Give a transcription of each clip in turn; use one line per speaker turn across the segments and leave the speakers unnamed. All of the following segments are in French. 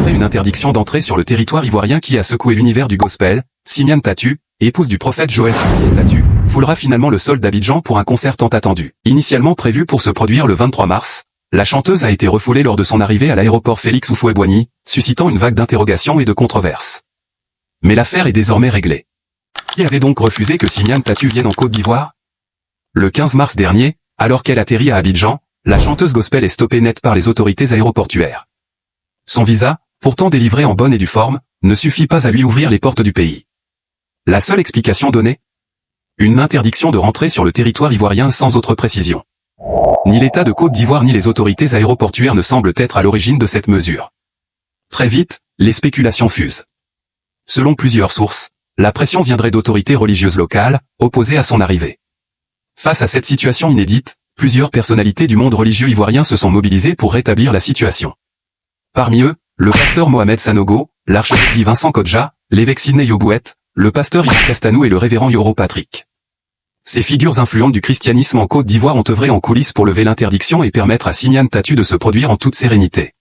après une interdiction d'entrée sur le territoire ivoirien qui a secoué l'univers du gospel, Simiane Tatu, épouse du prophète Joël Francis Tatu, foulera finalement le sol d'Abidjan pour un concert tant attendu. Initialement prévu pour se produire le 23 mars, la chanteuse a été refoulée lors de son arrivée à l'aéroport Félix Houphouët-Boigny, suscitant une vague d'interrogations et de controverses. Mais l'affaire est désormais réglée. Qui avait donc refusé que Simiane Tatu vienne en Côte d'Ivoire? Le 15 mars dernier, alors qu'elle atterrit à Abidjan, la chanteuse gospel est stoppée net par les autorités aéroportuaires. Son visa, pourtant délivré en bonne et due forme, ne suffit pas à lui ouvrir les portes du pays. La seule explication donnée? Une interdiction de rentrer sur le territoire ivoirien sans autre précision. Ni l'État de Côte d'Ivoire ni les autorités aéroportuaires ne semblent être à l'origine de cette mesure. Très vite, les spéculations fusent. Selon plusieurs sources, la pression viendrait d'autorités religieuses locales, opposées à son arrivée. Face à cette situation inédite, plusieurs personnalités du monde religieux ivoirien se sont mobilisées pour rétablir la situation. Parmi eux, le pasteur Mohamed Sanogo, l'archevêque Guy Vincent Kodja, l'évêque Sidney Yobouet, le pasteur Yves Castanou et le révérend Yoro Patrick. Ces figures influentes du christianisme en Côte d'Ivoire ont œuvré en coulisses pour lever l'interdiction et permettre à Simiane Tatu de se produire en toute sérénité.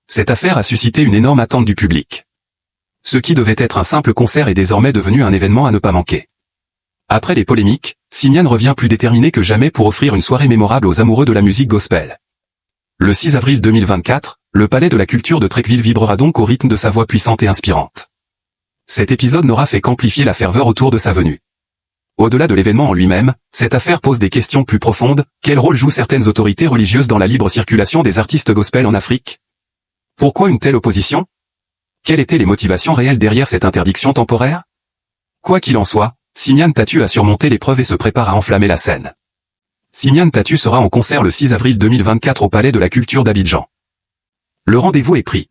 Cette affaire a suscité une énorme attente du public. Ce qui devait être un simple concert est désormais devenu un événement à ne pas manquer. Après les polémiques, Simiane revient plus déterminée que jamais pour offrir une soirée mémorable aux amoureux de la musique gospel. Le 6 avril 2024, le Palais de la Culture de Treichville vibrera donc au rythme de sa voix puissante et inspirante. Cet épisode n'aura fait qu'amplifier la ferveur autour de sa venue. Au-delà de l'événement en lui-même, cette affaire pose des questions plus profondes. Quel rôle jouent certaines autorités religieuses dans la libre circulation des artistes gospel en Afrique? Pourquoi une telle opposition? Quelles étaient les motivations réelles derrière cette interdiction temporaire? Quoi qu'il en soit, Simiane Tatu a surmonté l'épreuve et se prépare à enflammer la scène. Simiane Tatu sera en concert le 6 avril 2024 au Palais de la Culture d'Abidjan. Le rendez-vous est pris.